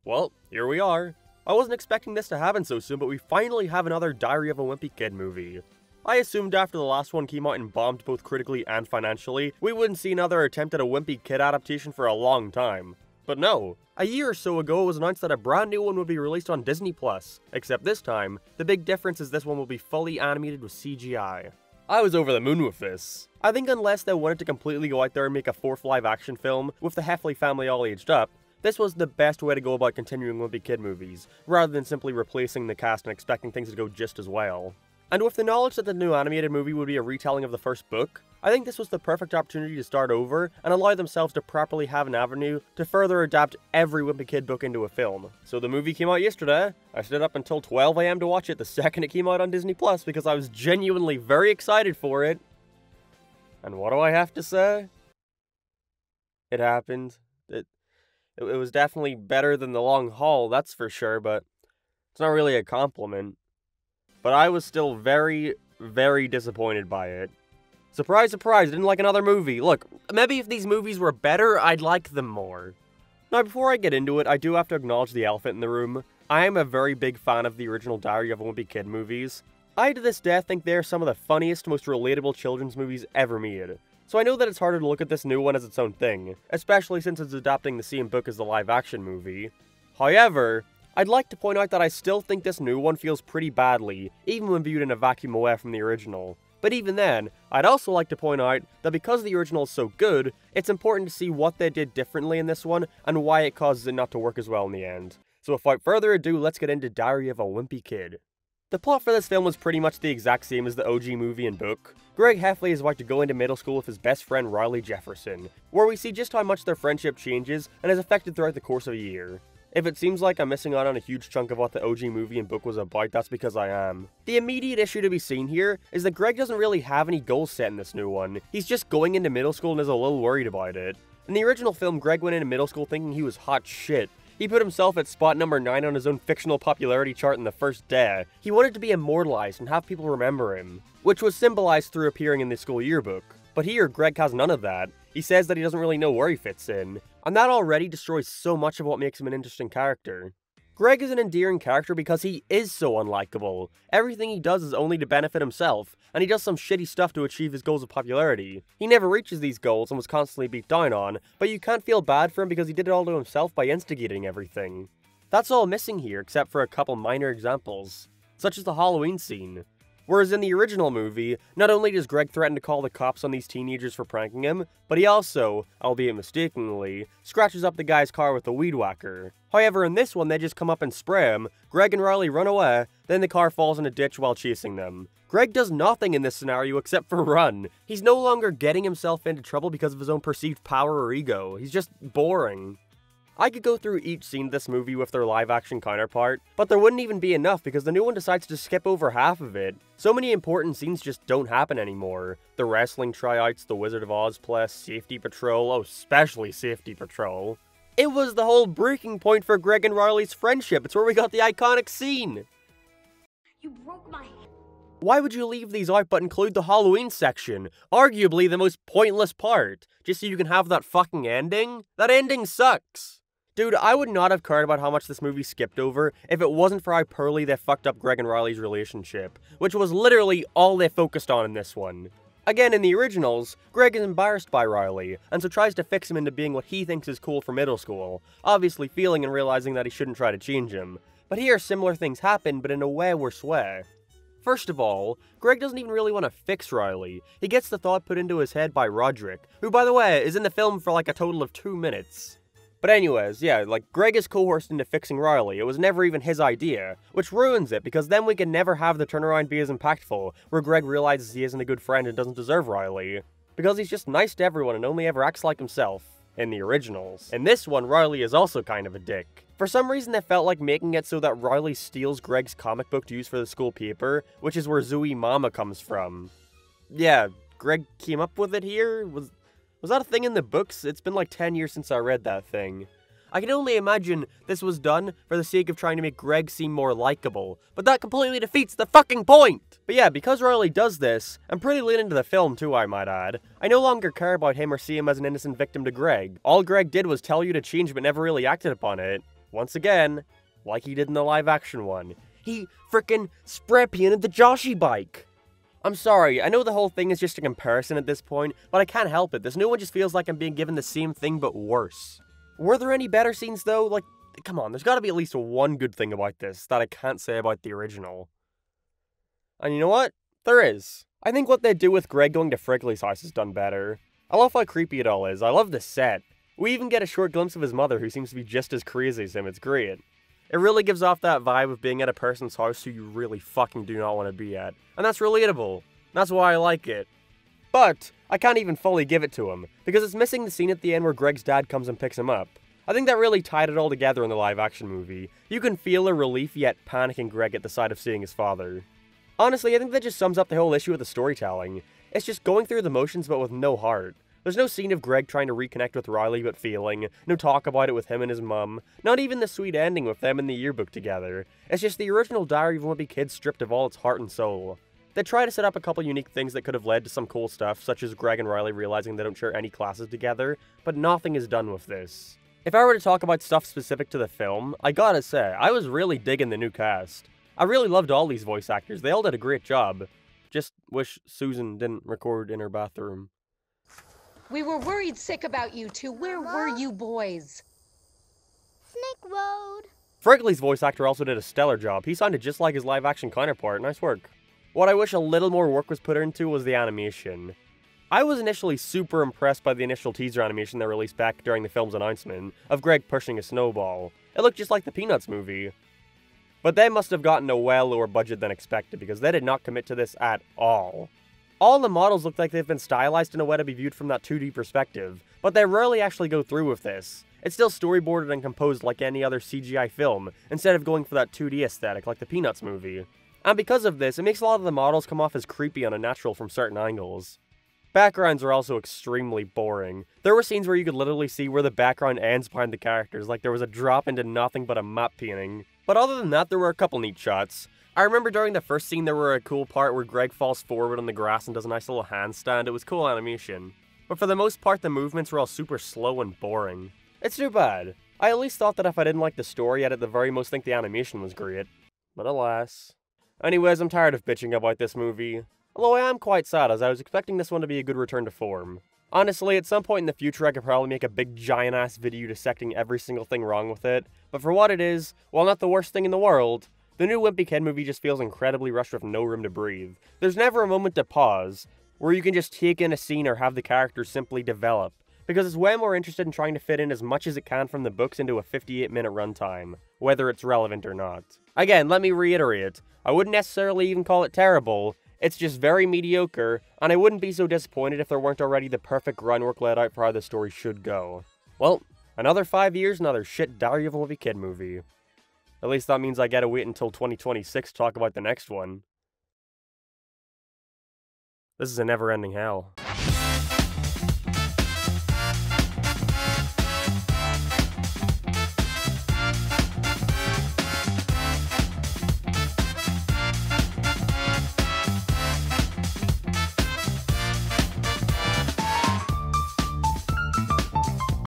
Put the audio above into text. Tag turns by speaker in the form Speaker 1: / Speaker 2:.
Speaker 1: Well, here we are. I wasn't expecting this to happen so soon, but we finally have another Diary of a Wimpy Kid movie. I assumed after the last one came out and bombed both critically and financially, we wouldn't see another attempt at a Wimpy Kid adaptation for a long time. But no, a year or so ago it was announced that a brand new one would be released on Disney+, except this time, the big difference is this one will be fully animated with CGI. I was over the moon with this. I think unless they wanted to completely go out there and make a fourth live-action film with the Heffley family all aged up, this was the best way to go about continuing Wimpy Kid movies, rather than simply replacing the cast and expecting things to go just as well. And with the knowledge that the new animated movie would be a retelling of the first book, I think this was the perfect opportunity to start over and allow themselves to properly have an avenue to further adapt every Wimpy Kid book into a film. So the movie came out yesterday. I stayed up until 12 AM to watch it the second it came out on Disney Plus because I was genuinely very excited for it. And what do I have to say? It happened. It was definitely better than The Long Haul, that's for sure, but it's not really a compliment. But I was still very, very disappointed by it. Surprise, surprise, didn't like another movie. Look, maybe if these movies were better, I'd like them more. Now, before I get into it, I do have to acknowledge the elephant in the room. I am a very big fan of the original Diary of a Wimpy Kid movies. I, to this day, think they're some of the funniest, most relatable children's movies ever made. So I know that it's harder to look at this new one as its own thing, especially since it's adapting the same book as the live-action movie. However, I'd like to point out that I still think this new one feels pretty badly, even when viewed in a vacuum away from the original. But even then, I'd also like to point out that because the original is so good, it's important to see what they did differently in this one, and why it causes it not to work as well in the end. So without further ado, let's get into Diary of a Wimpy Kid. The plot for this film was pretty much the exact same as the OG movie and book. Greg Heffley is about to go into middle school with his best friend Riley Jefferson, where we see just how much their friendship changes and is affected throughout the course of a year. If it seems like I'm missing out on a huge chunk of what the OG movie and book was about, that's because I am. The immediate issue to be seen here is that Greg doesn't really have any goals set in this new one. He's just going into middle school and is a little worried about it. In the original film, Greg went into middle school thinking he was hot shit. He put himself at spot number 9 on his own fictional popularity chart in the first day. He wanted to be immortalized and have people remember him, which was symbolized through appearing in the school yearbook. But here, Greg has none of that. He says that he doesn't really know where he fits in, and that already destroys so much of what makes him an interesting character. Greg is an endearing character because he is so unlikable. Everything he does is only to benefit himself, and he does some shitty stuff to achieve his goals of popularity. He never reaches these goals and was constantly beat down on, but you can't feel bad for him because he did it all to himself by instigating everything. That's all missing here except for a couple minor examples, such as the Halloween scene. Whereas in the original movie, not only does Greg threaten to call the cops on these teenagers for pranking him, but he also, albeit mistakenly, scratches up the guy's car with a weed whacker. However, in this one, they just come up and spray him, Greg and Riley run away, then the car falls in a ditch while chasing them. Greg does nothing in this scenario except for run. He's no longer getting himself into trouble because of his own perceived power or ego. He's just boring. I could go through each scene of this movie with their live-action counterpart, but there wouldn't even be enough because the new one decides to skip over half of it. So many important scenes just don't happen anymore. The wrestling tryouts, the Wizard of Oz play, Safety Patrol, oh, especially Safety Patrol. It was the whole breaking point for Greg and Riley's friendship. It's where we got the iconic scene.
Speaker 2: You broke my hand.
Speaker 1: Why would you leave these out but include the Halloween section? Arguably the most pointless part. Just so you can have that fucking ending? That ending sucks. Dude, I would not have cared about how much this movie skipped over if it wasn't for how poorly they fucked up Greg and Riley's relationship, which was literally all they focused on in this one. Again, in the originals, Greg is embarrassed by Riley, and so tries to fix him into being what he thinks is cool for middle school, obviously feeling and realizing that he shouldn't try to change him. But here, similar things happen, but in a way worse way. First of all, Greg doesn't even really want to fix Riley. He gets the thought put into his head by Roderick, who by the way, is in the film for like a total of 2 minutes. But anyways, yeah, like, Greg is coerced into fixing Riley. It was never even his idea, which ruins it, because then we can never have the turnaround be as impactful, where Greg realizes he isn't a good friend and doesn't deserve Riley. Because he's just nice to everyone and only ever acts like himself. In the originals. In this one, Riley is also kind of a dick. For some reason, they felt like making it so that Riley steals Greg's comic book to use for the school paper, which is where Zooey Mama comes from. Yeah, Greg came up with it here? Was that a thing in the books? It's been like 10 years since I read that thing. I can only imagine this was done for the sake of trying to make Greg seem more likable, but that completely defeats the fucking point! But yeah, because Riley does this, and pretty late into the film too, I might add, I no longer care about him or see him as an innocent victim to Greg. All Greg did was tell you to change but never really acted upon it. once again, like he did in the live-action one, he frickin' spray-painted the Joshi bike! I'm sorry, I know the whole thing is just a comparison at this point, but I can't help it. This new one just feels like I'm being given the same thing but worse. Were there any better scenes though? Like, come on, there's gotta be at least one good thing about this that I can't say about the original. And you know what? There is. I think what they do with Greg going to Frigley's house is done better. I love how creepy it all is. I love the set. We even get a short glimpse of his mother, who seems to be just as crazy as him. It's great. It really gives off that vibe of being at a person's house who you really fucking do not want to be at. And that's relatable. That's why I like it. But I can't even fully give it to him, because it's missing the scene at the end where Greg's dad comes and picks him up. I think that really tied it all together in the live-action movie. You can feel a relief yet panicking Greg at the sight of seeing his father. Honestly, I think that just sums up the whole issue with the storytelling. It's just going through the motions but with no heart. There's no scene of Greg trying to reconnect with Riley but failing, no talk about it with him and his mum, not even the sweet ending with them in the yearbook together. It's just the original Diary of a Wimpy Kid stripped of all its heart and soul. They try to set up a couple unique things that could have led to some cool stuff, such as Greg and Riley realizing they don't share any classes together, but nothing is done with this. If I were to talk about stuff specific to the film, I gotta say, I was really digging the new cast. I really loved all these voice actors, they all did a great job. Just wish Susan didn't record in her bathroom.
Speaker 3: We were worried sick about you two. Where were you boys?
Speaker 2: Snake Road.
Speaker 1: Frigley's voice actor also did a stellar job. He sounded just like his live-action counterpart. Nice work. What I wish a little more work was put into was the animation. I was initially super impressed by the initial teaser animation they released back during the film's announcement, of Greg pushing a snowball. It looked just like the Peanuts movie. But they must have gotten a well lower budget than expected, because they did not commit to this at all. All the models look like they've been stylized in a way to be viewed from that 2D perspective, but they rarely actually go through with this. It's still storyboarded and composed like any other CGI film, instead of going for that 2D aesthetic like the Peanuts movie. And because of this, it makes a lot of the models come off as creepy and unnatural from certain angles. Backgrounds are also extremely boring. There were scenes where you could literally see where the background ends behind the characters, like there was a drop into nothing but a map painting. But other than that, there were a couple neat shots. I remember during the first scene there were a cool part where Greg falls forward on the grass and does a nice little handstand. It was cool animation. But for the most part, the movements were all super slow and boring. It's too bad. I at least thought that if I didn't like the story, I'd at the very most think the animation was great. But alas. Anyways, I'm tired of bitching about this movie. Although I am quite sad, as I was expecting this one to be a good return to form. Honestly, at some point in the future I could probably make a big giant-ass video dissecting every single thing wrong with it, but for what it is, while not the worst thing in the world, the new Wimpy Kid movie just feels incredibly rushed with no room to breathe. There's never a moment to pause, where you can just take in a scene or have the characters simply develop, because it's way more interested in trying to fit in as much as it can from the books into a 58-minute runtime, whether it's relevant or not. Again, let me reiterate, I wouldn't necessarily even call it terrible, it's just very mediocre, and I wouldn't be so disappointed if there weren't already the perfect groundwork laid out for how the story should go. Well, another 5 years, another shit Diary of a Wimpy Kid movie. At least that means I gotta wait until 2026 to talk about the next one. This is a never-ending hell.